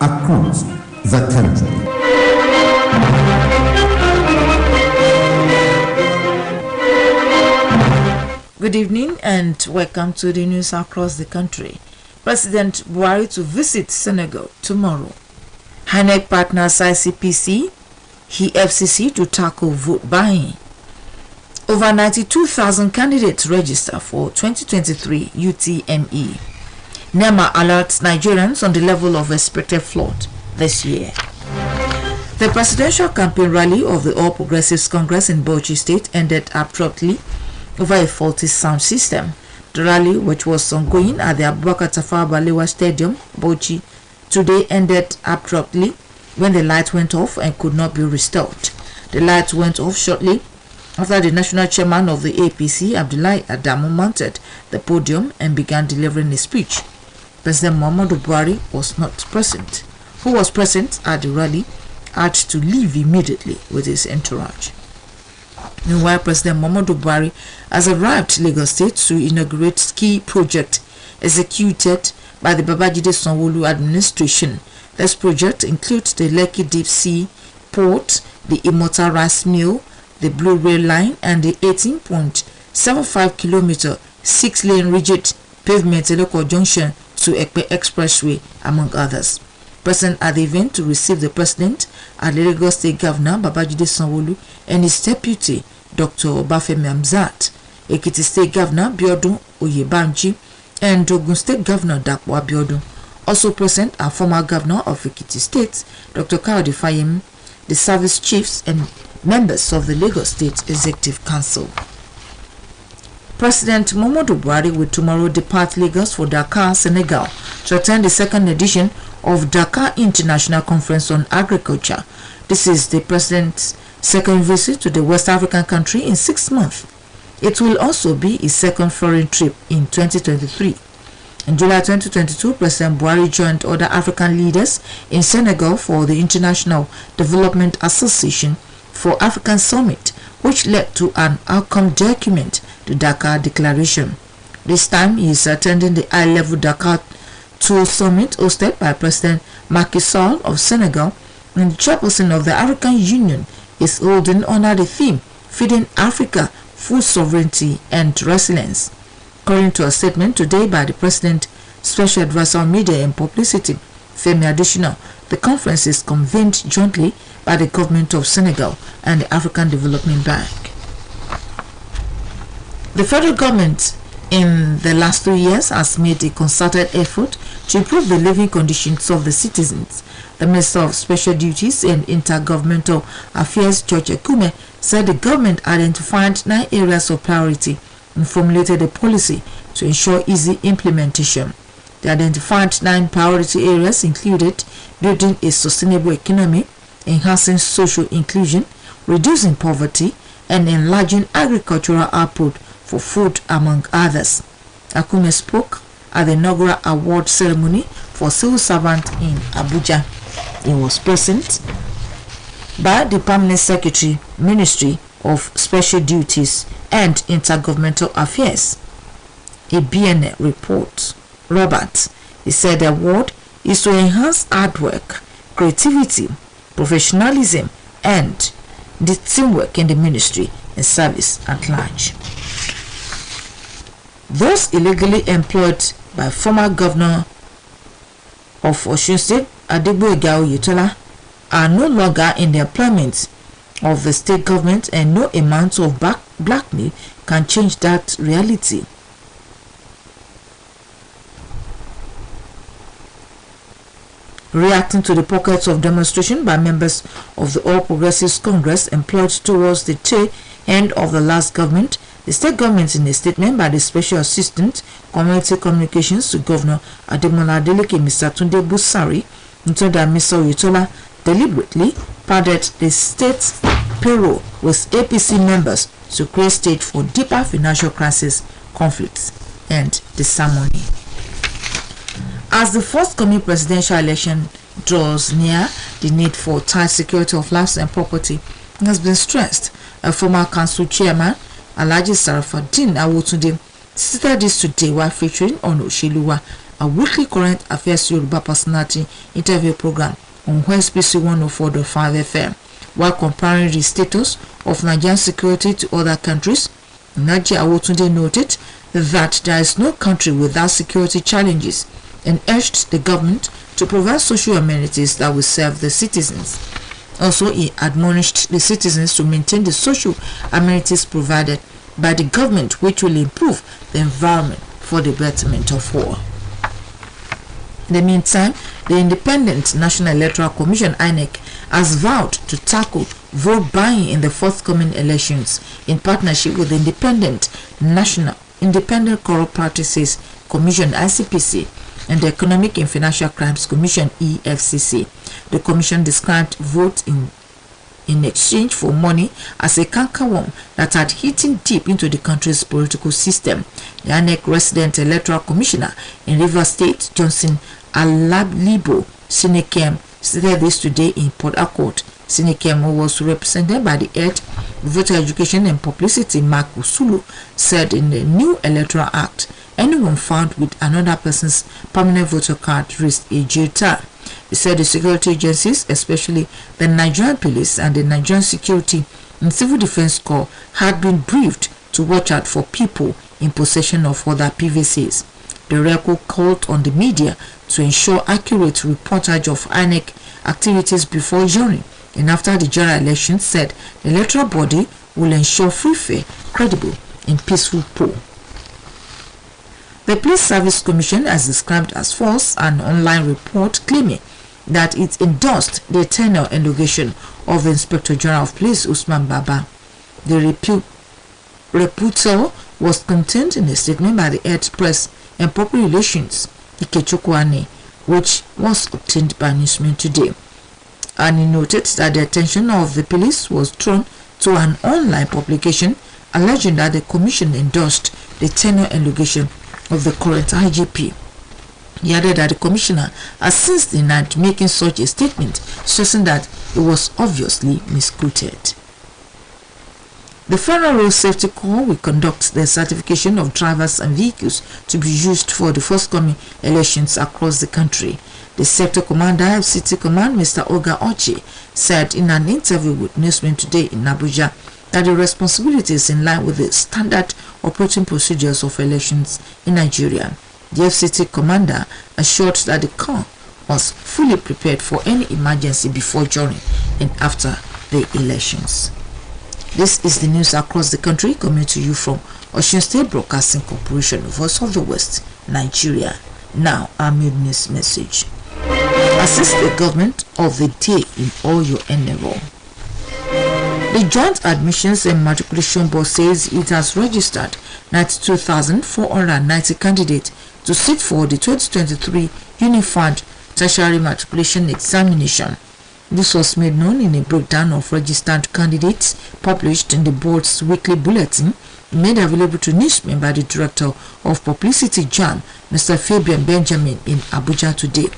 across the country. Good evening and welcome to the news across the country. President Buhari to visit Senegal tomorrow. INEC partners ICPC, FCC to tackle vote buying. Over 92,000 candidates register for 2023 UTME. NEMA alerts Nigerians on the level of expected flood this year. The presidential campaign rally of the All Progressives Congress in Bauchi State ended abruptly over a faulty sound system. The rally, which was ongoing at the Abubakar Tafawa Balewa Stadium, Bauchi, today ended abruptly when the light went off and could not be restored. The light went off shortly after the national chairman of the APC, Abdullahi Adamu, mounted the podium and began delivering a speech. President Muhammadu Buhari was not present. Who was present at the rally had to leave immediately with his entourage. Meanwhile, President Muhammadu Buhari has arrived Lagos State to inaugurate key project executed by the Babajide Sanwo-Olu administration. This project includes the Lekki Deep Sea Port, the Immortal Rice Mill, the Blue Rail Line, and the 18.75 kilometer 6-lane rigid pavement local junction to Ekpe Expressway, among others. Present at the event to receive the president are the Lagos State Governor Babajide Sanwo-Olu and his deputy Dr. Obafemi Hamzat, Ekiti State Governor Biodun Oyebanji, and Ogun State Governor Dapo Abiodun. Also present are former Governor of Ekiti State Dr. Kayode Fayemi, the service chiefs, and members of the Lagos State Executive Council. President Muhammadu Buhari will tomorrow depart Lagos for Dakar, Senegal, to attend the second edition of Dakar International Conference on Agriculture. This is the president's second visit to the West African country in 6 months. It will also be his second foreign trip in 2023. In July 2022, President Buhari joined other African leaders in Senegal for the International Development Association for African Summit, which led to an outcome document, the Dakar Declaration. This time he is attending the high-level Dakar Tour Summit hosted by President Macky Sall of Senegal, and the chairperson of the African Union is holding under the theme Feeding Africa, Food Sovereignty and Resilience. According to a statement today by the President, Special Advisor on Media and Publicity, Femi Adesina, the conference is convened jointly by the government of Senegal and the African Development Bank. The federal government in the last 2 years has made a concerted effort to improve the living conditions of the citizens. The Minister of Special Duties and Intergovernmental Affairs, George Ekume, said the government identified 9 areas of priority and formulated a policy to ensure easy implementation. The identified 9 priority areas included building a sustainable economy, enhancing social inclusion, reducing poverty, and enlarging agricultural output for food, among others. Akume spoke at the inaugural award ceremony for civil servants in Abuja. He was present by the Permanent Secretary, Ministry of Special Duties and Intergovernmental Affairs. A BNA report. Robert, he said the award is to enhance hard work, creativity, professionalism, and the teamwork in the ministry and service at large. Those illegally employed by former governor of Osun State, Adegboyega Oyetola, are no longer in the employment of the state government, and no amount of blackmail can change that reality. Reacting to the pockets of demonstration by members of the All Progressives Congress employed towards the tail end of the last government, the state government, in a statement by the Special Assistant Community Communications to Governor Ademola Adeleke, Mr. Tunde Busari, told that Mr. Oyetola deliberately padded the state payroll with APC members to create stage for deeper financial crisis, conflicts, and disharmony. As the forthcoming presidential election draws near, the need for tight security of lives and property has been stressed. A former council chairman, Alhaji Sarafaddin Awotunde, stated this today while featuring on Oshiluwa a weekly current affairs Yoruba personality interview program on OSBC 104.5 FM. While comparing the status of Nigerian security to other countries, Naji Awotunde noted that there is no country without security challenges and urged the government to provide social amenities that will serve the citizens. Also, he admonished the citizens to maintain the social amenities provided by the government, which will improve the environment for the betterment of all. In the meantime, the Independent National Electoral Commission (INEC) has vowed to tackle vote buying in the forthcoming elections in partnership with the Independent Corrupt Practices Commission (ICPC) and the Economic and Financial Crimes Commission (EFCC). The commission described vote in exchange for money as a cankerworm that had eaten deep into the country's political system. The INEC resident electoral commissioner in Rivers State, Johnson Alablibo Sinekem, stated this today in Port Harcourt. Sinekem, who was represented by the head Voter Education and Publicity Mark Usulu, said in the new Electoral Act, anyone found with another person's permanent voter card risked a jail term. He said the security agencies, especially the Nigerian Police and the Nigerian Security and Civil Defense Corps, had been briefed to watch out for people in possession of other PVCs. The record called on the media to ensure accurate reportage of INEC activities before, during, and after the general election, said the electoral body will ensure free, fair, credible, and peaceful poll. The Police Service Commission has described as false an online report claiming that it endorsed the tenure and location of Inspector General of Police Usman Baba. The reputtal was contained in a statement by the head press and public relations, Ikechukwane, which was obtained by Newsman today. And he noted that the attention of the police was drawn to an online publication alleging that the commission endorsed the tenure and location of the current IGP. He added that the commissioner has since denied making such a statement, stressing that it was obviously misquoted. The Federal Road Safety Corps will conduct the certification of drivers and vehicles to be used for the forthcoming elections across the country. The sector commander, FCT Command, Mr. Oga Ochi, said in an interview with Newsman today in Abuja that the responsibility is in line with the standard operating procedures of elections in Nigeria. The FCT commander assured that the Corps was fully prepared for any emergency before, during, and after the elections. This is the news across the country, coming to you from Osun State Broadcasting Corporation, Voice of the West, Nigeria. Now, our main news message. Assist the government of the day in all your endeavor. The Joint Admissions and Matriculation Board says it has registered 92,490 candidates to sit for the 2023 Unified Tertiary Matriculation Examination. This was made known in a breakdown of registered candidates published in the board's weekly bulletin, made available to newsmen by the Director of Publicity JAM, Mr. Fabian Benjamin, in Abuja today.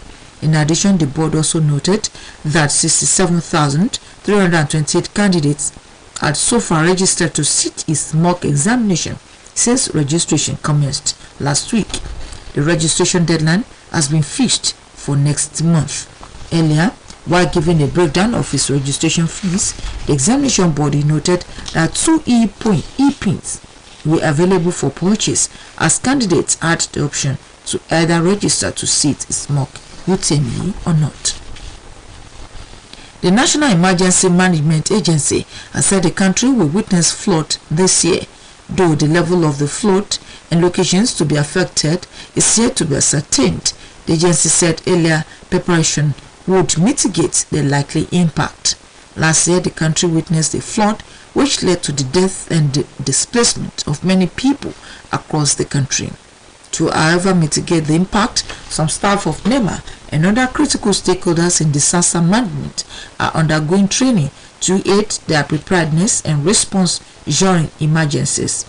In addition, the board also noted that 67,328 candidates had so far registered to sit its mock examination since registration commenced last week. The registration deadline has been fixed for next month. Earlier, while giving a breakdown of its registration fees, the examination body noted that 2 e-pins were available for purchase, as candidates had the option to either register to sit its mock UTME or not. The National Emergency Management Agency has said the country will witness flood this year, though the level of the flood and locations to be affected is yet to be ascertained. The agency said earlier preparation would mitigate the likely impact. Last year, the country witnessed a flood which led to the death and the displacement of many people across the country. To, however, mitigate the impact, some staff of NEMA and other critical stakeholders in disaster management are undergoing training to aid their preparedness and response during emergencies.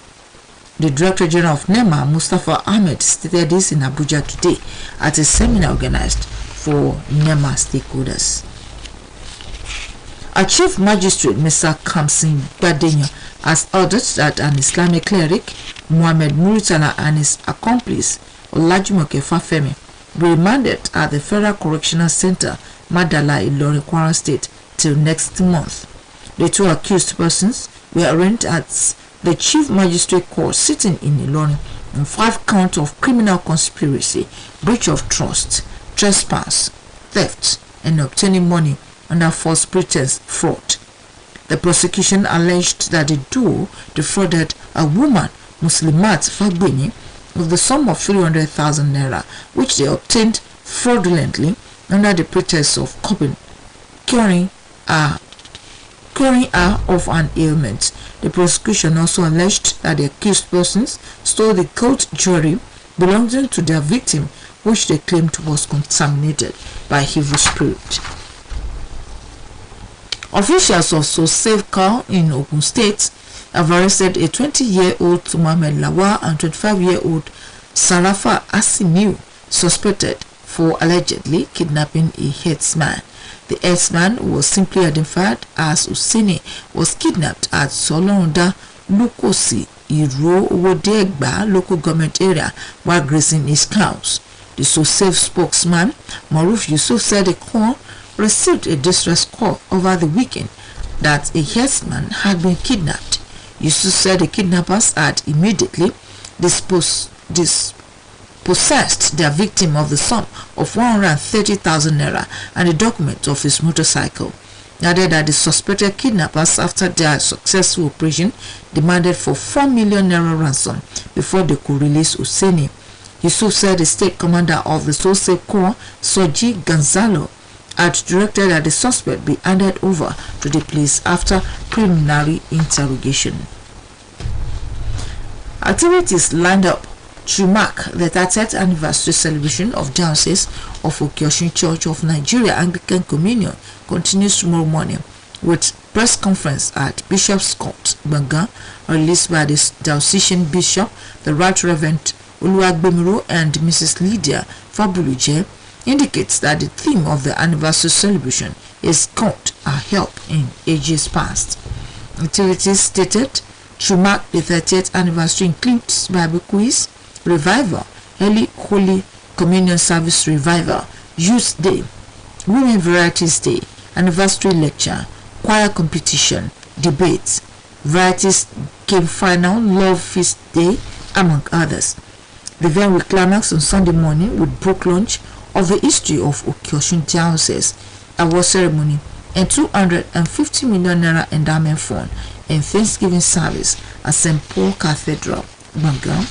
The Director General of NEMA, Mustafa Ahmed, stated this in Abuja today at a seminar organized for NEMA stakeholders. A Chief Magistrate, Mr. Kamsin Badenya, has ordered that an Islamic cleric, Muhammad Muritala, and his accomplice, Olajumoke Fafemi, remanded at the Federal Correctional Center, Madala, Ilorin, Kwara State, till next month. The two accused persons were arraigned at the Chief Magistrate Court sitting in Ilorin on 5 counts of criminal conspiracy, breach of trust, trespass, theft, and obtaining money under false pretense fraud. The prosecution alleged that the duo defrauded a woman, Muslimat Fagbeni, of the sum of 300,000 naira, which they obtained fraudulently under the pretext of curing her of an ailment. The prosecution also alleged that the accused persons stole the gold jewelry belonging to their victim, which they claimed was contaminated by evil spirit. Officials of So Safe Car in Ogun State have arrested a 20-year-old Mohammed Lawal and 25-year-old Sarafa Asimiu, suspected for allegedly kidnapping a herdsman. The herdsman, who was simply identified as Useni, was kidnapped at Solonda Lukosi, Iro Wodegba local government area while grazing his cows. The So Safe spokesman, Maruf Yusuf, said the corps received a distress call over the weekend that a herdsman had been kidnapped. Yusuf said the kidnappers had immediately possessed their victim of the sum of 130,000 naira and a document of his motorcycle. He added that the suspected kidnappers, after their successful operation, demanded for 4 million naira ransom before they could release Useni. Yusuf said the state commander of the So Safe Corps, Soji Gonzalo, had directed that the suspect be handed over to the police after preliminary interrogation. Activities lined up to mark the 30th anniversary celebration of Diocese of Okiosun Church of Nigeria Anglican Communion continues tomorrow morning with press conference at Bishop's Court, Bangan, released by the diocesan bishop, the Right Reverend Oluwagbemiro, and Mrs. Lydia Fabuluje, indicates that the theme of the anniversary celebration is God, our help in ages past. Activities stated to mark the 30th anniversary includes Bible quiz, revival, early Holy Communion service revival, Youth Day, Women Varieties Day, anniversary lecture, choir competition, debates, varieties game final, love feast day, among others. The event will climax on Sunday morning with book launch of the history of Okiosun Diocese, award ceremony, and 250 million naira endowment fund and Thanksgiving service at St. Paul Cathedral, Bangan.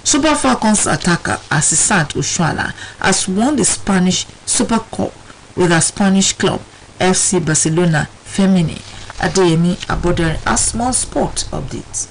Super Falcons attacker Asisat Oshuala has won the Spanish Super Cup with a Spanish club FC Barcelona Femini. Adeyemi Abodere, a small sport update.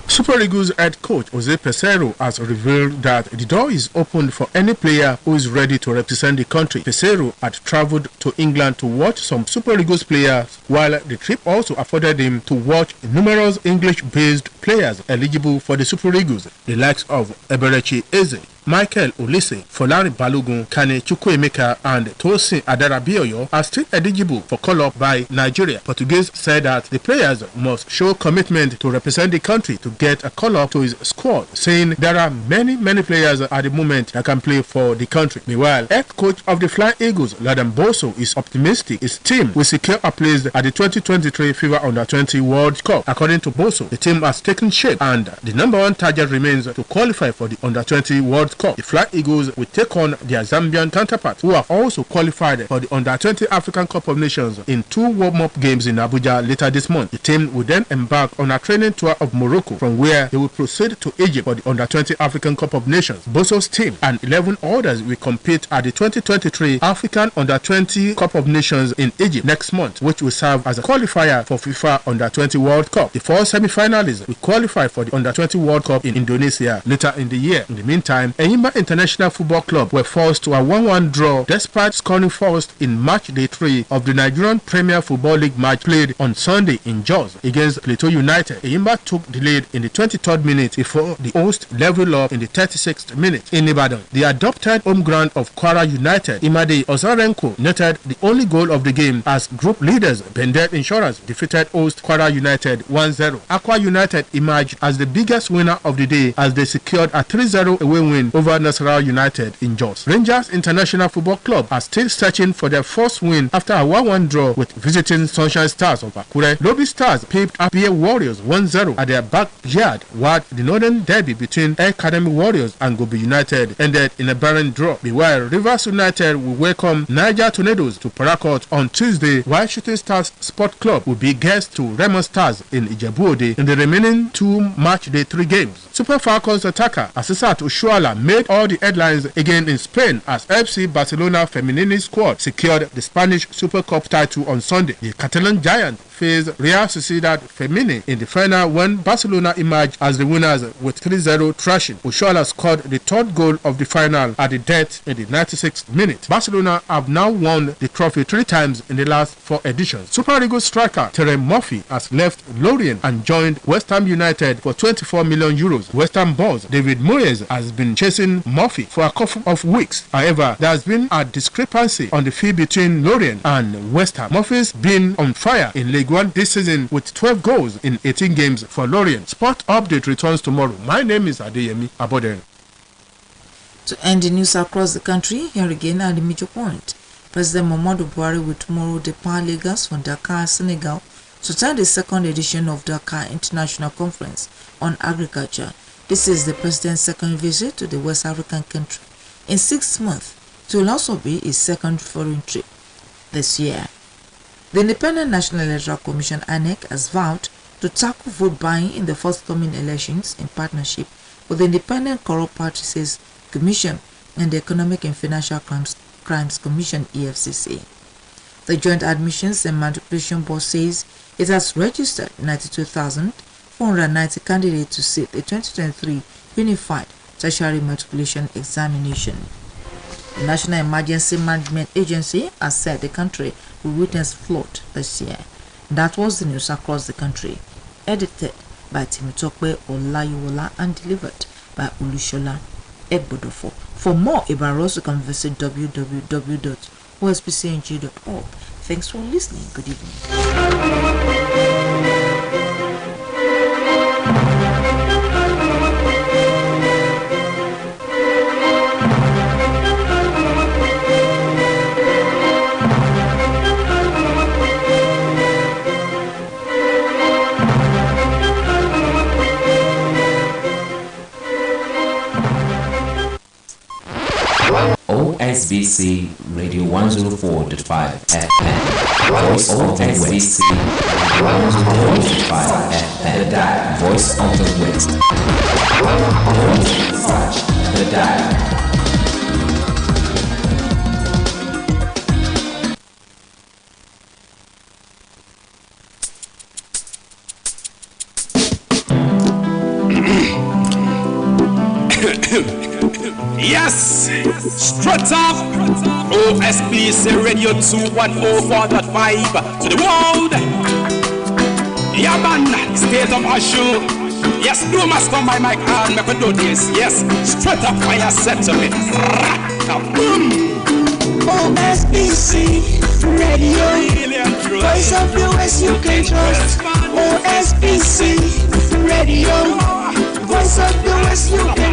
Super Eagles head coach Jose Peseiro has revealed that the door is open for any player who is ready to represent the country. Peseiro had travelled to England to watch some Super Eagles players, while the trip also afforded him to watch numerous English-based players eligible for the Super Eagles, the likes of Eberechi Eze, Michael Olise, Folari Balogun, Kane Chukwuemeka, and Tosin Adarabioyo are still eligible for call-up by Nigeria. Portuguese said that the players must show commitment to represent the country to get a call-up to his squad, saying there are many players at the moment that can play for the country. Meanwhile, head coach of the Flying Eagles, Ladan Boso, is optimistic his team will secure a place at the 2023 FIFA Under-20 World Cup. According to Boso, the team has taken shape and the number one target remains to qualify for the Under-20 World Cup. The Flying Eagles will take on their Zambian counterparts, who have also qualified for the Under-20 African Cup of Nations in 2 warm-up games in Abuja later this month. The team will then embark on a training tour of Morocco, from where they will proceed to Egypt for the Under-20 African Cup of Nations. Boso's team and 11 others will compete at the 2023 African Under-20 Cup of Nations in Egypt next month, which will serve as a qualifier for FIFA Under-20 World Cup. The 4 semi-finalists will qualify for the Under-20 World Cup in Indonesia later in the year. In the meantime, Eyimba International Football Club were forced to a 1-1 draw despite scoring first in match day 3 of the Nigerian Premier Football League match played on Sunday in Jos against Plateau United. Eyimba took the lead in the 23rd minute before the host leveled up in the 36th minute. In Ibadan, the adopted home ground of Kwara United, Imade Osarenko netted the only goal of the game as group leaders Bendel Insurance defeated host Kwara United 1-0. Akwa United emerged as the biggest winner of the day as they secured a 3-0 away win over Nasarawa United in Jos. Rangers International Football Club are still searching for their first win after a 1-1 draw with visiting Sunshine Stars of Akure. Lobby Stars pipped Abia Warriors 1-0 at their backyard, while the Northern Derby between Academy Warriors and Gobe United ended in a barren draw. Meanwhile, Rivers United will welcome Niger Tornadoes to Parakot on Tuesday, while Shooting Stars Sport Club will be guests to Remo Stars in Ijebu-Ode in the remaining 2 match day 3 games. Super Falcons attacker Asisat Oshuala made all the headlines again in Spain as FC Barcelona Feminine squad secured the Spanish Super Cup title on Sunday. The Catalan giant faced Real Sociedad Femenine in the final when Barcelona emerged as the winners with 3-0 thrashing. Oshuala scored the 3rd goal of the final at the death in the 96th minute. Barcelona have now won the trophy 3 times in the last 4 editions. Super Eagles striker Terence Murphy has left Lorient and joined West Ham United for €24 million. West Ham boss David Moyes has been chasing Murphy for a couple of weeks. However, there has been a discrepancy on the fee between Lorient and West Ham. Murphy's been on fire in League One this season with 12 goals in 18 games for Lorient. Sport Update returns tomorrow. My name is Adeyemi Aboden. To end the news across the country, here again are the major points. President Muhammadu Buhari will tomorrow depart Lagos from Dakar, Senegal, to attend the 2nd edition of Dakar International Conference on Agriculture. This is the president's 2nd visit to the West African country in 6 months. It will also be his 2nd foreign trip this year. The Independent National Electoral Commission (INEC) has vowed to tackle vote buying in the forthcoming elections in partnership with the Independent Corrupt Practices Commission and the Economic and Financial Crimes Commission (EFCC). The Joint Admissions and Matriculation Board says it has registered 92,490 candidates to sit the 2023 Unified Tertiary Matriculation Examination. The National Emergency Management Agency has said the country will witness flood this year. That was the news across the country, edited by Timitokwe Olayiwola and delivered by Olushola Egbodofo. For more about us, you can visit www.osbcng.org. Thanks for listening. Good evening. OSBC Radio 104.5 FM. Voice of the West. 104.5 FM. The Dial. Voice of the West. The Dial. Yes, straight up, OSBC Radio 214.5 to the world. Yeah man, state of Ashu. Yes, no must come by my car, make we do this. Yes, straight up fire set to me. Boom. OSBC Radio, voice of the West you can trust. OSBC Radio, voice of the West you can